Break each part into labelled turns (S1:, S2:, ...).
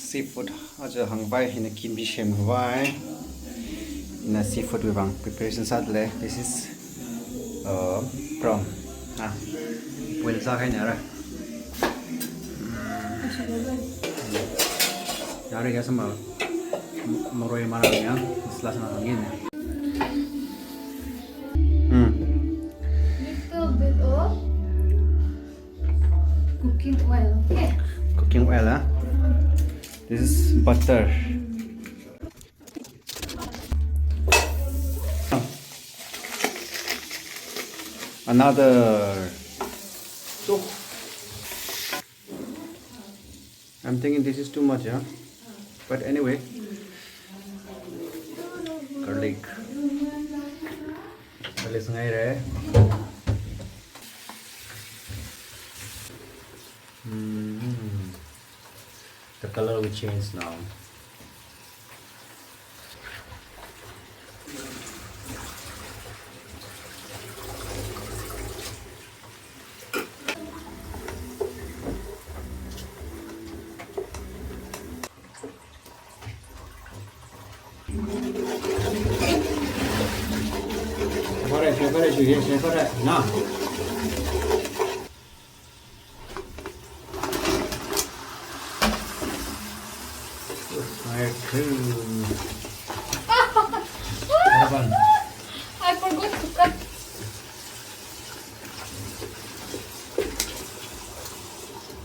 S1: seafood aja hangbai in a kimchi shem hwai in a seafood we bang preparation sadle. This is prawn. Ah, well sa kai nara. Yari ga sama moroi marangnya setelah sana angin.
S2: Little bit of cooking oil. Okay.
S1: Cooking oil, huh? This is butter. Another. I'm thinking this is too much, huh? But anyway, garlic. Garlic ngay re. The color will change now. Nah.
S2: I forgot to cut.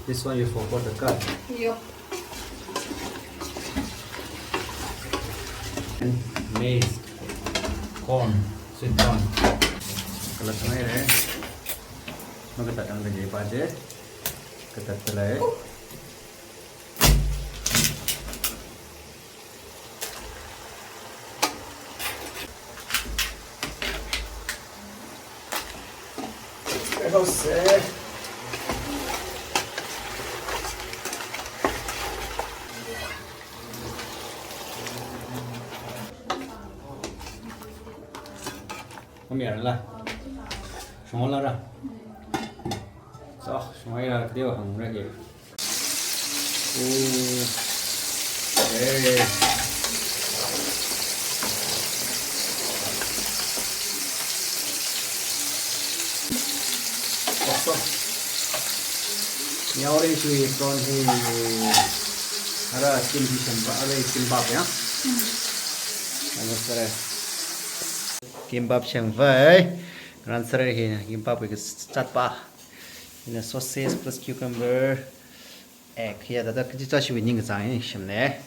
S1: This one you forgot to cut.
S2: Yup.
S1: And maize, corn, sweet corn. Kalau semua ini, mau kita tanggal jadi pada, kita telai. Không biết là xong rồi ra xong rồi là cái điều hàng ra kìa đây nhau đây chui con thì ada kim di sempat ada kimbap ya ada kimbap shem vai answer here kimbap with chat pa in a sausage plus cucumber egg here that cái cho chúng mình cái shem này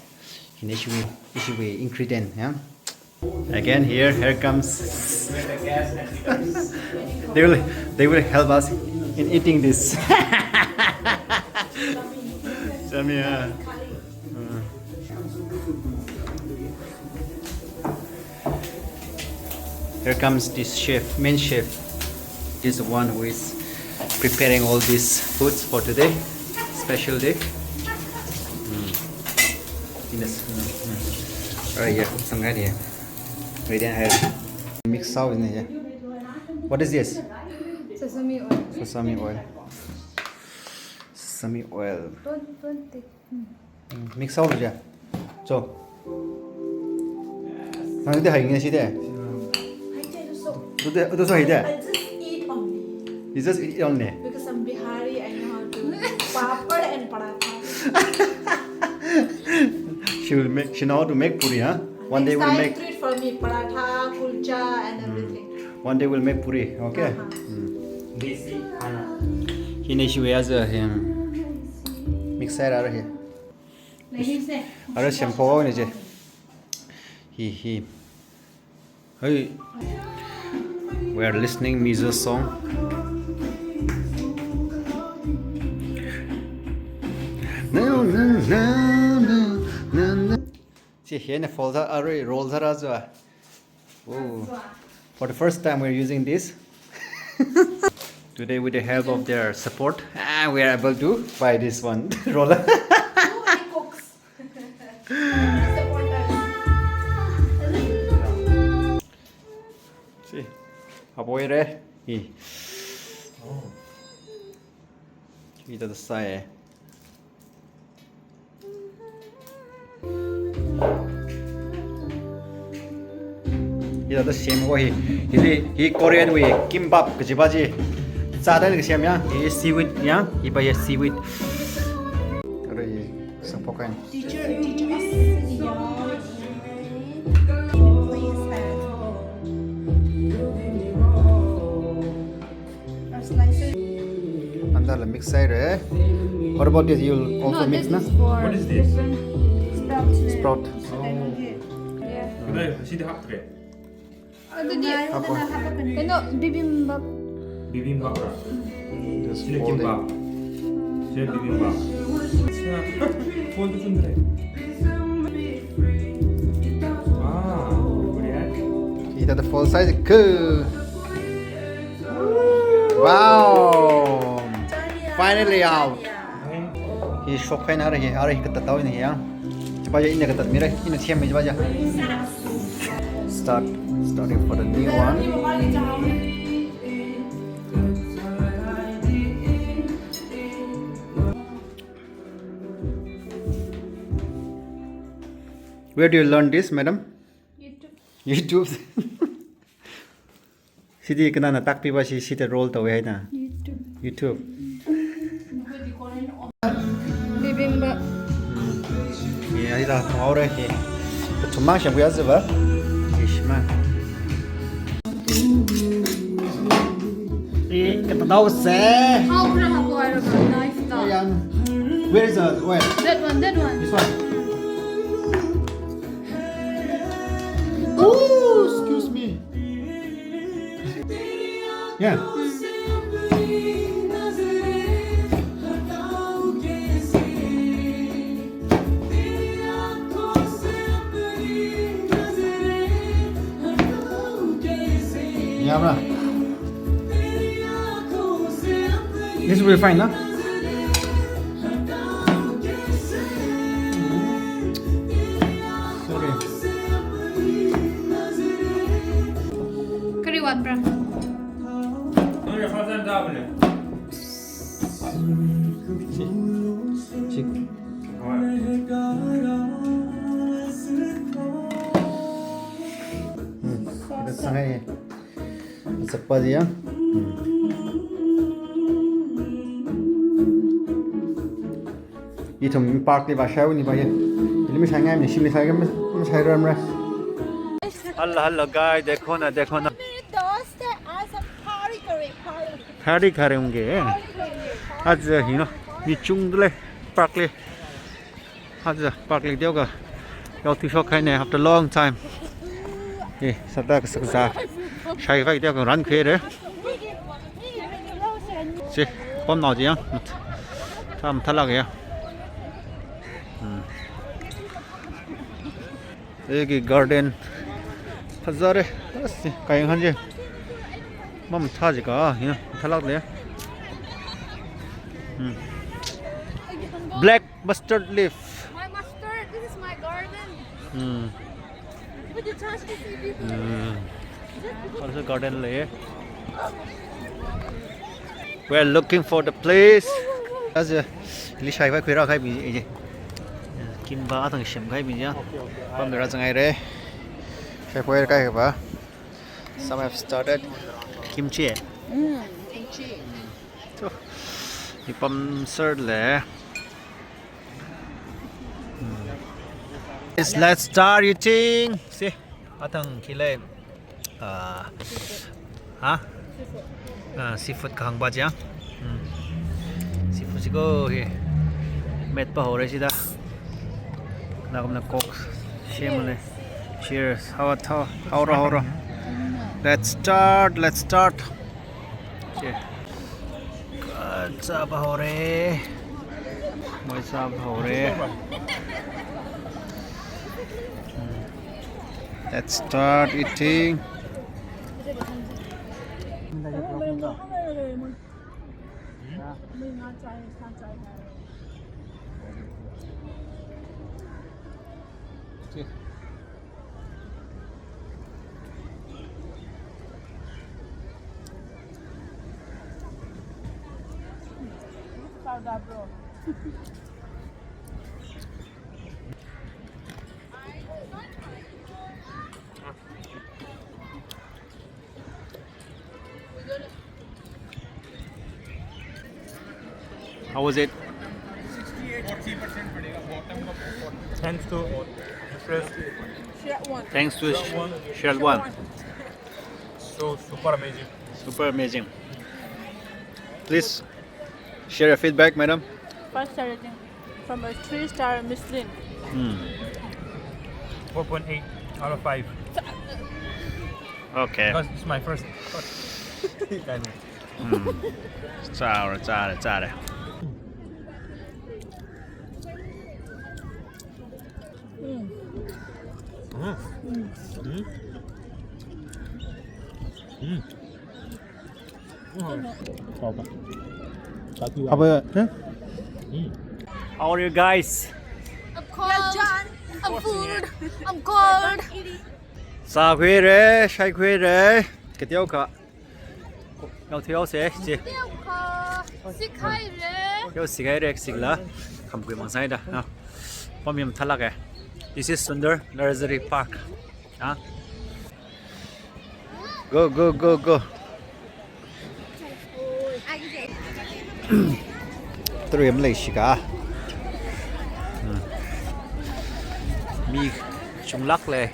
S1: in should be ingredient yeah again here comes they will help us in eating this Samia here comes this chef, main chef. This is the one who is preparing all these foods for today, special day. Right here, some kind here. Ready ahead. Mix sauce in here. What is this?
S2: Sesame oil.
S1: Sesame oil. Sesame oil.
S2: Don't take.
S1: Mix sauce chưa? Cho. Nó cái hình như thế này. What so he there?
S3: I just eat only.
S1: You just eat only.
S3: Because I'm Bihari, I know how to papad and paratha.
S1: She know how to make puri, huh? One day we'll make.
S3: Treat for me paratha, kulcha, and everything.
S1: One day we'll make puri, okay?
S4: Desi khana.
S1: He she wears a mixer out here. Are shampoo ne je. He. Hey. We are listening Mizo song. No. See here the folder array rolls as well. For the first time we're using this. Today with the help of their support, we are able to buy this one roller.
S3: Nobody cooks. Support us.
S1: See, aboy re. He to the side. 이거 same 거 이 Korean way kimbap 그지 바지 짜다는 거 same 이 seaweed 야 이봐 이 seaweed 그래 성폭한
S3: Teacher us.
S1: 안달라 mix side what about this you also mix na
S2: for
S4: What is this?
S2: different
S1: sprout
S2: Yeah.
S4: 그다음에 시드 합그래.
S2: Ano, bibimbap.
S4: 비빔밥이라.
S1: this
S4: 시드
S1: folding.
S4: 김밥. 시드 비빔밥. 폰도 준대. 아, 그래?
S1: 이따 full size 그 wow finally out 이 쇼카인 하르히 그때 따오네 야 바자 인내 그때 미래 이는 티엠 이제 바자 starting for the new one where do you learn this madam YouTube 시디 그나나 딱 비바시 시대 롤 더 왜 하나 YouTube
S2: Bibimbap.
S1: 예 아니다 통화오래 예 전망 시 뭐야 봐 이시만 이 그때 나오세
S2: How would I have water for knife stuff?
S1: where is the where
S2: That one, that one.
S1: this one oh excuse me yeah yeah bro this will be fine no sorry
S2: Curry what, bro?
S4: 오늘 화산 잡을래.
S1: 이거 상해 섞어지야 이 좀 파크 바 샤우니 바예 이미 상해 미 심리 사게 좀 사이람라 Allah guy देखो ना 파리 가려운 게 아주 이노 미중들레 파크레 아주 파크레 되어가 여기 쇼카이네 after long time 예 사다 그 सक자 샤이가 되어가 런 크레 지 뻔나지야 참 탈락이야 여기 가든 바자레 가영 한지 맘 타지가 그냥 탈락돼 black mustard leaf
S2: My mustard. This is my garden. Would you touch this?
S1: also garden lay we're looking for the place as li shai vai khira khai bi je kim ba thang shem khai bi ja pam ra changai re shai phoi kai ba some have started kimchi
S3: Kimchi.
S1: so ni pam sir le let's start eating see atang khile seafood kang ba ja seafood ko he met pa hore sida na kom na cook shemle cheers how ra let's start okay sa ba hore moi sa ba hore let's start eating How was it?
S4: Thanks to Express.
S1: Thanks to Shell One.
S4: So super amazing.
S1: Super amazing. Please share your feedback, madam.
S3: 5-star rating from a 3-star Michelin.
S4: 4.8 out of 5.
S1: Okay.
S4: Because it's my first.
S1: 炸了。How about How are you guys?
S2: I'm cold. I'm food. I'm cold.
S1: Sa khuya rồi, say khuya rồi. Cái tiêu cả. Nhau thiếu sẽ gì?
S2: Tiêu khó. Xích hay rồi.
S1: Tiêu xì cái đấy xì là. Không quên mang sai đó. Hôm nay thắt lạc. This is Sundar Nursery Park. Go. Tôi em lấy xí cả. Mi chung lắc lên.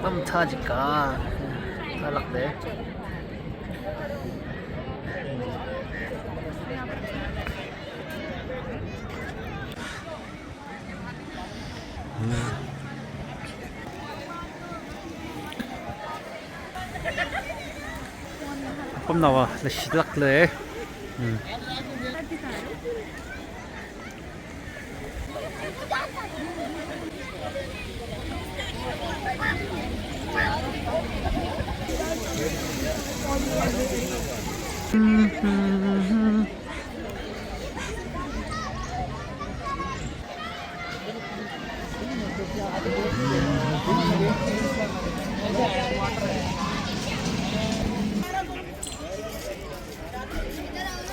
S1: Tâm tha gì cả. Tha lắc đấy. Hôm nào là xí lắc lên.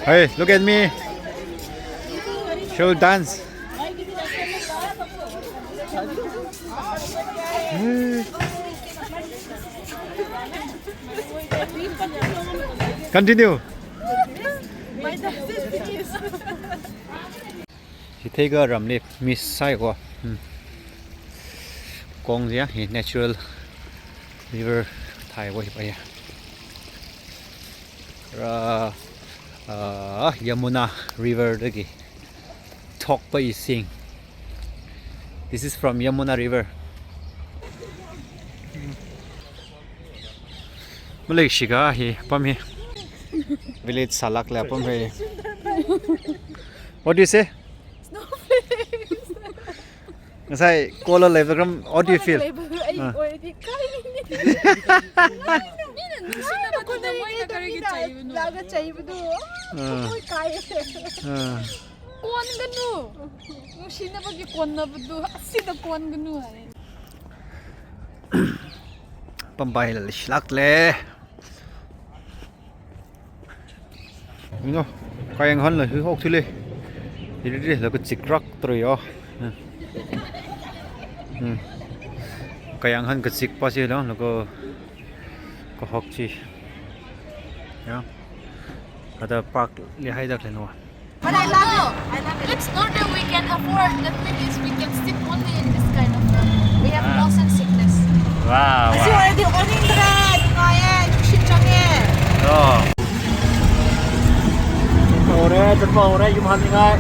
S1: Hey, look at me. Show dance. Continue. Thì thấy cái rầm này miss sai quá. Con gì á, natural river Thai quá vậy. Yamuna River lagi. Talk pa ising. This is from Yamuna River. Malaysia hi pam hi. Village Salak la pam hi. What do you say? Ngasai kola level kam what do you feel?
S2: Kuan ganu. Sino ba gi kuan na budu? Sino kuan ganu ay.
S1: Pambay la slak le. Ngo, kayang han la hu hok thile. Iri la ko chikrak troyo. Kayang han ko chik pa si lo ko hok chi. Ya. Ada park li hai dak le no.
S2: But I love it. It's not that we can afford. The thing is, we can stick only in this kind of room. We have motion sickness.
S1: Wow.
S3: already owning that. Kaya, 신청해.
S1: Ồ. Ồ đấy, rất màu đấy, dùng hành ngay.